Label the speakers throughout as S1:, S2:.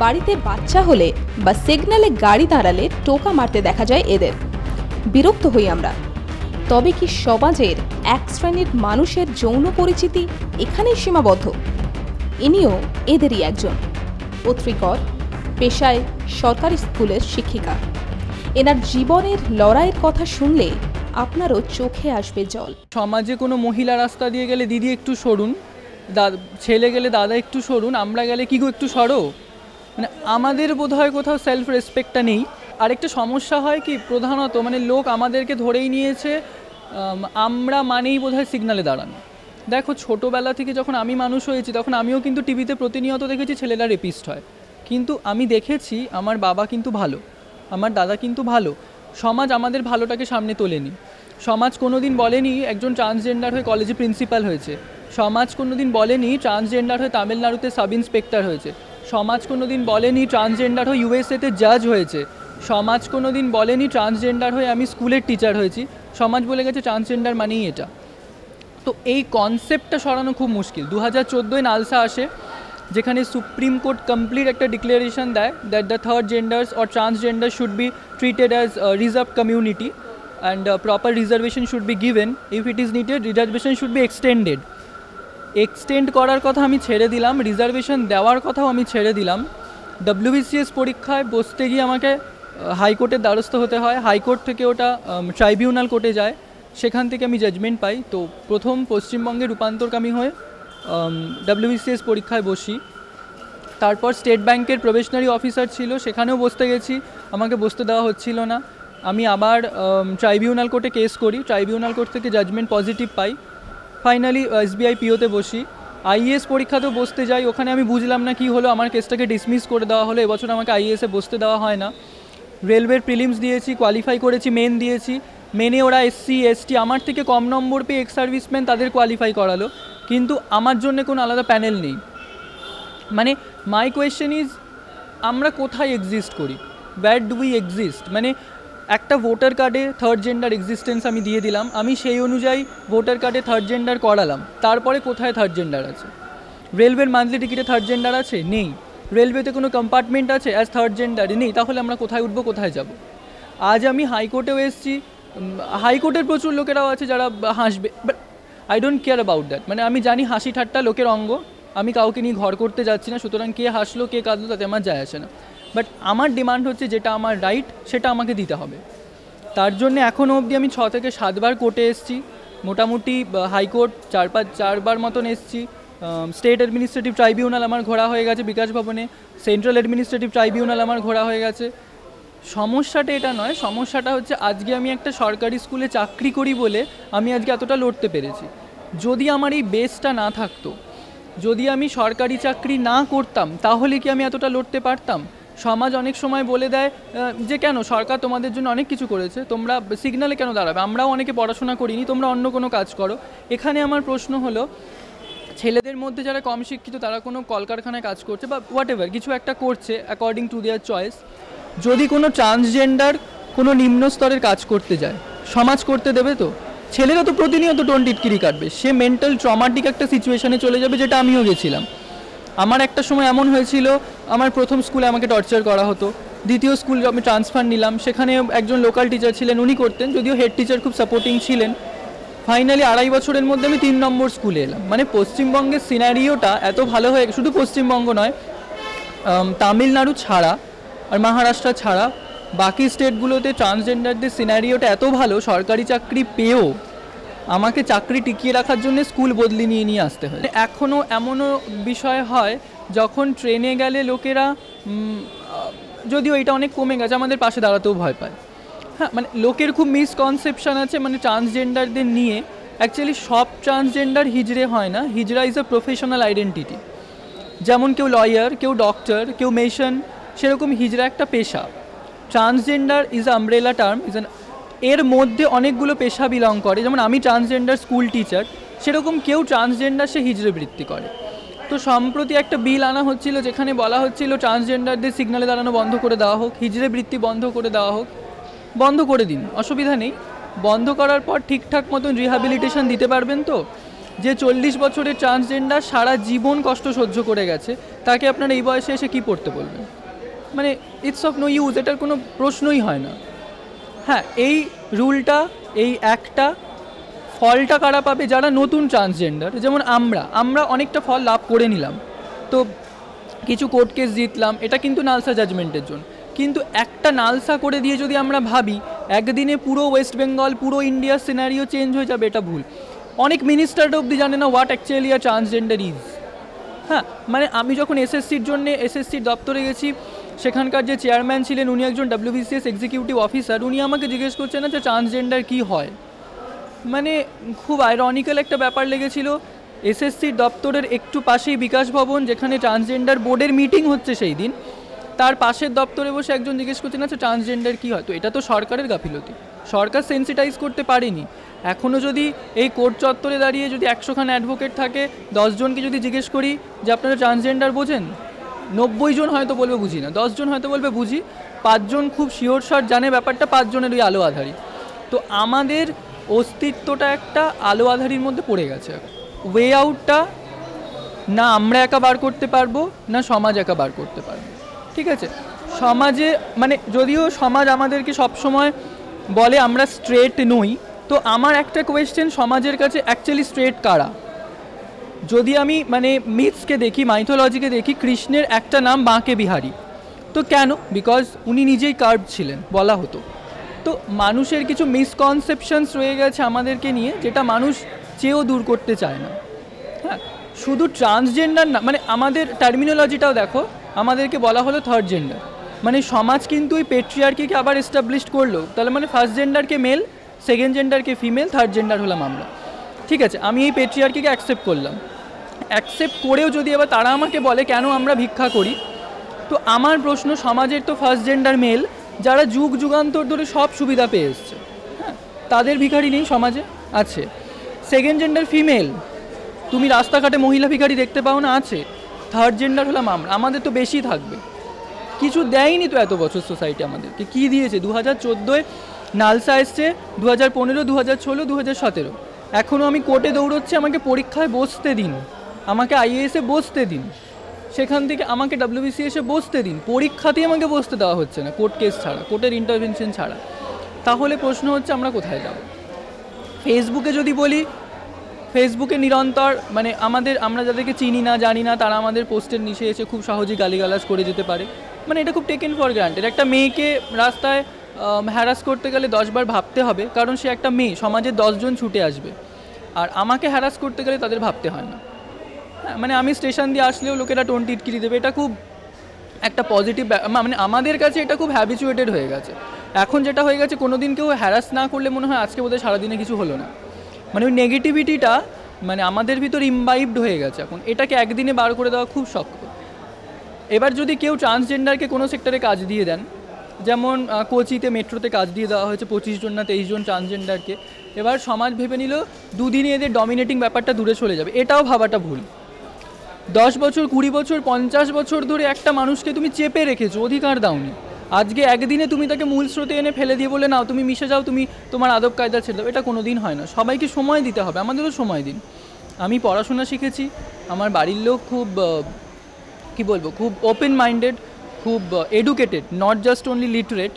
S1: বাড়িতে বাচ্চা হলে বা সিগন্যালে গাড়ি দাঁড়ালে টোকা মারতে দেখা যায় এদের। বিরক্ত হই আমরা। তবে কি সমাজের এক শ্রেণীর মানুষের যৌন পরিচিতি এখানেই সীমাবদ্ধ? ইনিও এদেরই একজন, পত্রিকর, পেশায় সরকারি স্কুলের শিক্ষিকা। এনার জীবনের লড়াইয়ের কথা শুনলে আপনারও চোখে আসবে জল।
S2: সমাজে কোনো মহিলা রাস্তা দিয়ে গেলে দিদি একটু সরুন, ছেলে গেলে দাদা একটু সরুন, আমরা গেলে কি গো একটু সরো। মানে আমাদের বোধহয় কোথাও সেলফ রেসপেক্টটা নেই। আরেকটা সমস্যা হয় কি, প্রধানত মানে লোক আমাদেরকে ধরেই নিয়েছে আমরা মানেই বোধহয় সিগনালে দাঁড়ানো। দেখো, ছোটোবেলা থেকে যখন আমি মানুষ হয়েছি তখন আমিও কিন্তু টিভিতে প্রতিনিয়ত দেখেছি ছেলেরা রেপিস্ট হয়, কিন্তু আমি দেখেছি আমার বাবা কিন্তু ভালো, আমার দাদা কিন্তু ভালো। সমাজ আমাদের ভালোটাকে সামনে তোলেনি। সমাজ কোনো দিন বলেনি একজন ট্রান্সজেন্ডার হয়ে কলেজে প্রিন্সিপাল হয়েছে। সমাজ কোনো দিন বলেনি ট্রান্সজেন্ডার হয়ে তামিলনাড়ুতে সাব ইন্সপেক্টর হয়েছে। সমাজ কোনো দিন বলেনি ট্রান্সজেন্ডার হয়ে ইউএসএতে জাজ হয়েছে। সমাজ কোনো দিন বলেনি ট্রান্সজেন্ডার হয়ে আমি স্কুলের টিচার হয়েছি। সমাজ বলে গেছে ট্রান্সজেন্ডার মানেই এটা। তো এই কনসেপ্টটা সরানো খুব মুশকিল। 2014 নালসা আসে, যেখানে সুপ্রিম কোর্ট কমপ্লিট একটা ডিক্লারেশন দেয় that the third genders or transgender should be treated as reserve community and proper reservation should be given. If it is needed, reservation should be extended. Extend করার কথা আমি ছেড়ে দিলাম, reservation দেওয়ার কথাও আমি ছেড়ে দিলাম। WBCS পরীক্ষায় বসতে গিয়ে আমাকে হাইকোর্টের দ্বারস্থ হতে হয়। হাইকোর্ট থেকে ওটা ট্রাইব্যুনাল কোর্টে যায়, সেখান থেকে আমি জাজমেন্ট পাই। তো প্রথম পশ্চিমবঙ্গে রূপান্তরকামী হয়ে WBCS পরীক্ষায় বসি। তারপর স্টেট ব্যাংকের প্রবেশনারি অফিসার ছিল, সেখানেও বসতে গেছি, আমাকে বসতে দেওয়া হচ্ছিল না। আমি আবার ট্রাইব্যুনাল কোর্টে কেস করি, ট্রাইব্যুনাল কোর্ট থেকে জাজমেন্ট পজিটিভ পাই। ফাইনালি SBI PO-তে বসি। IAS পরীক্ষাতেও বসতে যাই, ওখানে আমি বুঝলাম না কি হলো, আমার কেসটাকে ডিসমিস করে দেওয়া হলো। এবছর আমাকে IAS-এ বসতে দেওয়া হয় না। রেলওয়ের প্রিলিমস দিয়েছি, কোয়ালিফাই করেছি, মেন দিয়েছি। মেনে ওরা SC ST আমার থেকে কম নম্বর পেয়ে এক্স সার্ভিসম্যান তাদের কোয়ালিফাই করালো, কিন্তু আমার জন্য কোনো আলাদা প্যানেল নেই। মানে মাই কোয়েশ্চেন ইজ, আমরা কোথায় এক্সিস্ট করি? Where do we exist? মানে একটা ভোটার কার্ডে থার্ড জেন্ডার এক্সিস্টেন্স আমি দিয়ে দিলাম, আমি সেই অনুযায়ী ভোটার কার্ডে থার্ড জেন্ডার করালাম, তারপরে কোথায় থার্ড জেন্ডার আছে? রেলওয়ের মান্থলি টিকিটে থার্ড জেন্ডার আছে? নেই। রেলওয়েতে কোনো কম্পার্টমেন্ট আছে অ্যাজ থার্ড জেন্ডার? নেই। তাহলে আমরা কোথায় উঠবো, কোথায় যাব? আজ আমি হাইকোর্টেও এসেছি, হাইকোর্টের প্রচুর লোকেরাও আছে যারা হাসবে, but I don't care about that. মানে আমি জানি হাসি ঠাট্টা লোকের অঙ্গ, আমি কাউকে নিয়ে ঘর করতে যাচ্ছি না, সুতরাং কে হাসলো কে কাঁদলো তাতে আমার যায় আসে না। বাট আমার ডিমান্ড হচ্ছে যেটা আমার রাইট সেটা আমাকে দিতে হবে। তার জন্য এখনও অবধি আমি 6 থেকে 7 বার কোর্টে এসেছি, মোটামুটি হাইকোর্ট 4 বার মতন এসেছি। স্টেট অ্যাডমিনিস্ট্রেটিভ ট্রাইব্যুনাল আমার ঘোরা হয়ে গেছে বিকাশ ভবনে, সেন্ট্রাল অ্যাডমিনিস্ট্রেটিভ ট্রাইব্যুনাল আমার ঘোরা হয়ে গেছে। সমস্যাটা এটা নয়, সমস্যাটা হচ্ছে আজকে আমি একটা সরকারি স্কুলে চাকরি করি বলে আমি আজকে এতটা লড়তে পেরেছি। যদি আমার এই বেসটা না থাকতো, যদি আমি সরকারি চাকরি না করতাম, তাহলে কি আমি এতটা লড়তে পারতাম? সমাজ অনেক সময় বলে দেয় যে কেন সরকার তোমাদের জন্য অনেক কিছু করেছে, তোমরা সিগনালে কেন দাঁড়াবে? আমরাও অনেকে পড়াশোনা করিনি, তোমরা অন্য কোনো কাজ করো। এখানে আমার প্রশ্ন হলো, ছেলেদের মধ্যে যারা কম শিক্ষিত তারা কোনো কলকারখানায় কাজ করছে বা হোয়াট এভার কিছু একটা করছে অ্যাকর্ডিং টু দেয়ার চয়েস। যদি কোনো ট্রান্সজেন্ডার কোনো নিম্ন স্তরের কাজ করতে যায়, সমাজ করতে দেবে তো? ছেলেরা তো প্রতিনিয়ত টোন টিটকিরি কাটবে, সে মেন্টাল ট্রমাটিক একটা সিচুয়েশানে চলে যাবে, যেটা আমিও গেছিলাম। আমার একটা সময় এমন হয়েছিল, আমার প্রথম স্কুলে আমাকে টর্চার করা হতো, দ্বিতীয় স্কুল আমি ট্রান্সফার নিলাম, সেখানে একজন লোকাল টিচার ছিলেন, উনি করতেন, যদিও হেড টিচার খুব সাপোর্টিং ছিলেন। ফাইনালি 2.5 বছরের মধ্যে আমি 3 নম্বর স্কুলে এলাম। মানে পশ্চিমবঙ্গের সিনারিওটা এত ভালো হয়ে, শুধু পশ্চিমবঙ্গ নয়, তামিলনাড়ু ছাড়া আর মহারাষ্ট্র ছাড়া বাকি স্টেটগুলোতে ট্রান্সজেন্ডারদের সিনারিওটা এত ভালো, সরকারি চাকরি পেয়েও আমাকে চাকরি টিকিয়ে রাখার জন্য স্কুল বদলি নিয়ে আসতে হয়। এখনও এমনও বিষয় হয় যখন ট্রেনে গেলে লোকেরা, যদিও এটা অনেক কমে গেছে, আমাদের পাশে দাঁড়াতেও ভয় পায়। হ্যাঁ, মানে লোকের খুব মিসকনসেপশন আছে মানে ট্রান্সজেন্ডারদের নিয়ে। অ্যাকচুয়ালি সব ট্রান্সজেন্ডার হিজড়ে হয় না, হিজড়া ইজ আ প্রফেশনাল আইডেন্টিটি। যেমন কেউ লয়ার, কেউ ডক্টর, কেউ মেশন, সেরকম হিজড়া একটা পেশা। Transgender is a umbrella term, এর মধ্যে অনেকগুলো পেশা বিলং করে। যেমন আমি ট্রান্সজেন্ডার স্কুল টিচার, সেরকম কেউ ট্রান্সজেন্ডার সে হিজড়ে বৃত্তি করে। তো সম্প্রতি একটা বিল আনা হচ্ছিল যেখানে বলা হচ্ছিল ট্রান্সজেন্ডারদের সিগনালে দাঁড়ানো বন্ধ করে দেওয়া হোক, হিজড়ে বৃত্তি বন্ধ করে দেওয়া হোক। বন্ধ করে দিন, অসুবিধা নেই। বন্ধ করার পর ঠিকঠাক মতন রিহ্যাবিলিটেশন দিতে পারবেন তো? যে 40 বছরের ট্রান্সজেন্ডার সারা জীবন কষ্ট সহ্য করে গেছে, তাকে আপনারা এই বয়সে এসে কী পড়তে বলবেন? মানে ইটস অফ নো ইউজ, এটার কোনো প্রশ্নই হয় না। হ্যাঁ, এই রুলটা, এই একটা ফলটা কারা পাবে? যারা নতুন ট্রান্সজেন্ডার, যেমন আমরা অনেকটা ফল লাভ করে নিলাম, তো কিছু কোর্ট কেস জিতলাম, এটা কিন্তু নালসা জাজমেন্টের জন্য। কিন্তু একটা নালসা করে দিয়ে যদি আমরা ভাবি একদিনে পুরো ওয়েস্ট বেঙ্গল, পুরো ইন্ডিয়ার সিনারিও চেঞ্জ হয়ে যাবে, এটা ভুল। অনেক মিনিস্টারটা অবধি জানে না what actually a transgender is. হ্যাঁ, মানে আমি যখন এসএসসির জন্য এসএসসির দপ্তরে গেছি, সেখানকার যে চেয়ারম্যান ছিলেন উনি একজন WBCS এক্সিকিউটিভ অফিসার, উনি আমাকে জিজ্ঞেস করছেন না যে ট্রান্সজেন্ডার কী হয়। মানে খুব আইরনিক্যাল একটা ব্যাপার লেগেছিল। এসএসসির দপ্তরের একটু পাশেই বিকাশ ভবন, যেখানে ট্রান্সজেন্ডার বোর্ডের মিটিং হচ্ছে সেই দিন, তার পাশের দপ্তরে বসে একজন জিজ্ঞেস করছেন আচ্ছা ট্রান্সজেন্ডার কী হয়। তো এটা তো সরকারের গাফিলতি, সরকার সেন্সিটাইজ করতে পারেনি। এখনও যদি এই কোর্ট চত্বরে দাঁড়িয়ে যদি 100খান অ্যাডভোকেট থাকে, 10 জনকে যদি জিজ্ঞেস করি যে আপনারা ট্রান্সজেন্ডার বোঝেন, 90 জন হয়তো বলবে বুঝি না, 10 জন হয়তো বলবে বুঝি, 5 জন খুব শিওর শট জানে ব্যাপারটা, 5 জনের ওই আলো আধারী। তো আমাদের অস্তিত্বটা একটা আলো আধারির মধ্যে পড়ে গেছে। ওয়ে আউটটা না আমরা একা বার করতে পারবো, না সমাজ একা বার করতে পারবো। ঠিক আছে, সমাজে মানে যদিও সমাজ আমাদেরকে সবসময় বলে আমরা স্ট্রেট নই, তো আমার একটা কোয়েশ্চেন, সমাজের কাছে অ্যাকচুয়ালি স্ট্রেট কারা? যদি আমি মানে মিথসকে দেখি, মাইথোলজিকে দেখি, কৃষ্ণের একটা নাম বাঁকে বিহারী। তো কেন? বিকজ উনি নিজেই কার্ভ ছিলেন, বলা হতো। তো মানুষের কিছু মিসকনসেপশনস রয়ে গেছে আমাদেরকে নিয়ে, যেটা মানুষ চেয়েও দূর করতে চায় না। হ্যাঁ, শুধু ট্রান্সজেন্ডার না, মানে আমাদের টার্মিনোলজিটাও দেখো, আমাদেরকে বলা হলো থার্ড জেন্ডার। মানে সমাজ কিন্তু ওই পেট্রিয়ার্কিকে আবার এস্টাবলিশ করলো। তাহলে মানে ফার্স্ট জেন্ডারকে মেল, সেকেন্ড জেন্ডারকে ফিমেল, থার্ড জেন্ডার হলাম আমরা। ঠিক আছে, আমি এই পেট্রিয়ার্কিকে অ্যাকসেপ্ট করলাম। অ্যাকসেপ্ট করেও যদি এবার তারা আমাকে বলে কেন আমরা ভিক্ষা করি, তো আমার প্রশ্ন, সমাজের তো ফার্স্ট জেন্ডার মেল, যারা যুগ যুগান্তর ধরে সব সুবিধা পেয়ে এসছে, হ্যাঁ, তাদের ভিখারি নেই সমাজে? আছে। সেকেন্ড জেন্ডার ফিমেল, তুমি রাস্তাঘাটে মহিলা ভিখারি দেখতে পাও না? আছে। থার্ড জেন্ডার হলাম আমরা, আমাদের তো বেশি থাকবে। কিছু দেয়নি তো এত বছর সোসাইটি আমাদেরকে। কী দিয়েছে? 2014 নালসা এসছে, 2015, 2016, 2017। এখনও আমি কোর্টে দৌড়চ্ছি, আমাকে পরীক্ষায় বসতে দিন, আমাকে IAS-এ বসতে দিন, সেখান থেকে আমাকে WBCS-এ বসতে দিন, পরীক্ষাতেই আমাকে বসতে দেওয়া হচ্ছে না, কোর্ট কেস ছাড়া, কোর্টের ইন্টারভেনশন ছাড়া। তাহলে প্রশ্ন হচ্ছে আমরা কোথায় যাব? ফেসবুকে যদি বলি, ফেসবুকে নিরন্তর মানে আমরা যাদেরকে চিনি না জানি না, তারা আমাদের পোস্টের নিচে এসে খুব সহজেই গালিগালাজ করে যেতে পারে। মানে এটা খুব টেকেন ফর গ্রান্টেড। একটা মেয়েকে রাস্তায় হ্যারাস করতে গেলে 10 বার ভাবতে হবে, কারণ সে একটা মেয়ে, সমাজে 10 জন ছুটে আসবে। আর আমাকে হ্যারাস করতে গেলে তাদের ভাবতে হয় না। হ্যাঁ, মানে আমি স্টেশন দিয়ে আসলেও লোকেরা টোন টিটকিরি দেবে, এটা খুব একটা পজিটিভ, মানে আমাদের কাছে এটা খুব হ্যাবিচুয়েটেড হয়ে গেছে। এখন যেটা হয়ে গেছে, কোনো দিন কেউ হ্যারাস না করলে মনে হয় আজকে বোধহয় সারাদিনে কিছু হলো না। মানে ওই নেগেটিভিটিটা মানে আমাদের ভিতর ইমবাইবড হয়ে গেছে এখন, এটাকে একদিনে বার করে দেওয়া খুব শক্ত। এবার যদি কেউ ট্রান্সজেন্ডারকে কোনো সেক্টরে কাজ দিয়ে দেন, যেমন কোচিতে মেট্রোতে কাজ দিয়ে দেওয়া হয়েছে 25 জন না 23 জন ট্রান্সজেন্ডারকে, এবার সমাজ ভেবে নিল দুদিনে এদের ডমিনেটিং ব্যাপারটা দূরে চলে যাবে। এটাও ভাবাটা ভুল। 10 বছর, 20 বছর, 50 বছর ধরে একটা মানুষকে তুমি চেপে রেখেছো, অধিকার দাওনি। আজকে একদিনে তুমি তাকে মূল স্রোতে এনে ফেলে দিয়ে বলে নাও তুমি মিশে যাও, তুমি তোমার আদব কায়দা ছেড়ে দাও, এটা কোনো দিন হয় না। সবাইকে সময় দিতে হবে, আমাদেরও সময় দিন। আমি পড়াশোনা শিখেছি, আমার বাড়ির লোক খুব কী বলবো, খুব ওপেন মাইন্ডেড, খুব educated, not just only literate.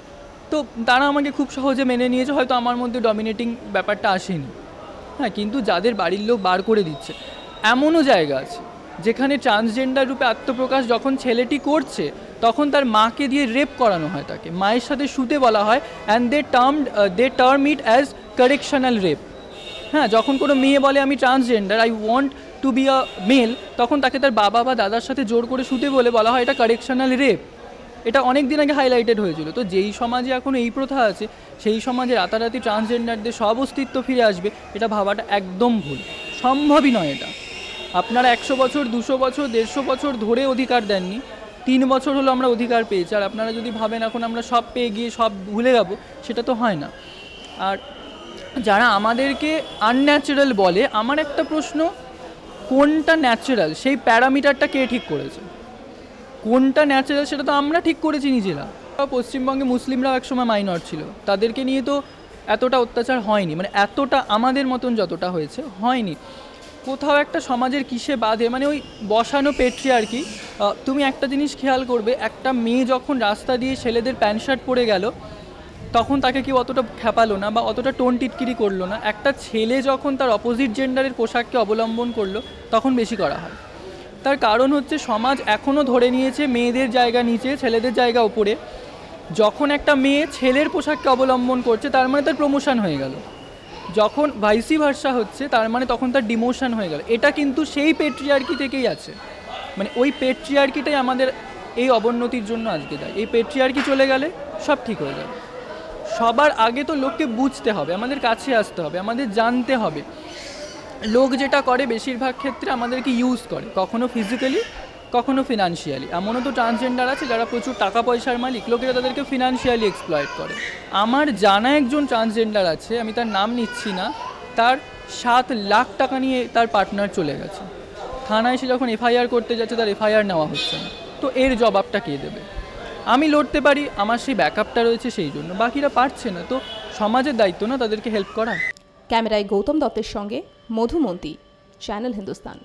S2: তো তারা আমাকে খুব সহজে মেনে নিয়েছে, হয়তো আমার মধ্যে ডমিনেটিং ব্যাপারটা আসেনি। হ্যাঁ, কিন্তু যাদের বাড়ির লোক বার করে দিচ্ছে, এমনও জায়গা আছে যেখানে ট্রান্সজেন্ডার রূপে আত্মপ্রকাশ যখন ছেলেটি করছে, তখন তার মাকে দিয়ে রেপ করানো হয়, তাকে মায়ের সাথে শুতে বলা হয়, and they term it as correctional rape. হ্যাঁ, যখন কোনো মেয়ে বলে আমি transgender, I want to be a male, তখন তাকে তার বাবা বা দাদার সাথে জোর করে শুতে বলে বলা হয় এটা কারেকশনাল রেপ। এটা অনেক দিন আগে হাইলাইটেড হয়েছিল। তো যেই সমাজে এখন এই প্রথা আছে, সেই সমাজে রাতারাতি ট্রান্সজেন্ডারদের সব অস্তিত্ব ফিরে আসবে, এটা ভাবাটা একদম ভুল, সম্ভবই নয় এটা। আপনারা 100 বছর, 200 বছর, 150 বছর ধরে অধিকার দেননি, 3 বছর হলো আমরা অধিকার পেয়েছি। আর আপনারা যদি ভাবেন এখন আমরা সব পেয়ে গিয়ে সব ভুলে যাব, সেটা তো হয় না। আর যারা আমাদেরকে আনন্যাচারাল বলে, আমার একটা প্রশ্ন, কোনটা ন্যাচারাল সেই প্যারামিটারটা কে ঠিক করেছে? কোনটা ন্যাচারাল সেটা তো আমরা ঠিক করেছি নিজেরা। পশ্চিমবঙ্গে মুসলিমরাও একসময় মাইনর ছিল, তাদেরকে নিয়ে তো এতটা অত্যাচার হয়নি, মানে এতটা আমাদের মতন যতটা হয়েছে হয়নি। কোথাও একটা সমাজের কিসে বাঁধে, মানে ওই বসানো পেট্রিয়ার্কি। তুমি একটা জিনিস খেয়াল করবে, একটা মেয়ে যখন রাস্তা দিয়ে ছেলেদের প্যান্ট শার্ট পরে গেল তখন তাকে কেউ অতটা খেপালো না বা অতটা টোন টিটকিরি করলো না। একটা ছেলে যখন তার অপোজিট জেন্ডারের পোশাককে অবলম্বন করলো তখন বেশি করা হয়। তার কারণ হচ্ছে সমাজ এখনও ধরে নিয়েছে মেয়েদের জায়গা নিচে, ছেলেদের জায়গা উপরে। যখন একটা মেয়ে ছেলের পোশাককে অবলম্বন করছে তার মানে তার প্রমোশন হয়ে গেল, যখন ভাইসি ভার্সা হচ্ছে তার মানে তখন তার ডিমোশন হয়ে গেল। এটা কিন্তু সেই পেট্রিয়ার্কি থেকেই আছে, মানে ওই পেট্রিয়ার্কিটাই আমাদের এই অবনতির জন্য আজকে দায়ী। এই পেট্রিয়ার্কি চলে গেলে সব ঠিক হয়ে যাবে। সবার আগে তো লোককে বুঝতে হবে, আমাদের কাছে আসতে হবে, আমাদের জানতে হবে। লোক যেটা করে বেশিরভাগ ক্ষেত্রে আমাদেরকে ইউজ করে, কখনো ফিজিক্যালি কখনো ফিনান্সিয়ালি। এমনও তো ট্রান্সজেন্ডার আছে যারা প্রচুর টাকা পয়সার মালিক, লোকেরা তাদেরকে ফিনান্সিয়ালি এক্সপ্লয়েট করে। আমার জানা একজন ট্রান্সজেন্ডার আছে, আমি তার নাম নিচ্ছি না, তার 7 লাখ টাকা নিয়ে তার পার্টনার চলে গেছে। থানায় সে যখন এফআইআর করতে যাচ্ছে তার এফআইআর নেওয়া হচ্ছে না। তো এর জবাবটা কে দেবে? আমি লড়তে পারি, আমার সেই ব্যাকআপটা রয়েছে সেই জন্য, বাকিরা পারছে না। তো সমাজের দায়িত্ব না তাদেরকে হেল্প করা।
S1: ক্যামেরায় গৌতম দত্তের সঙ্গে মধুমন্তী, চ্যানেল হিন্দুস্তান।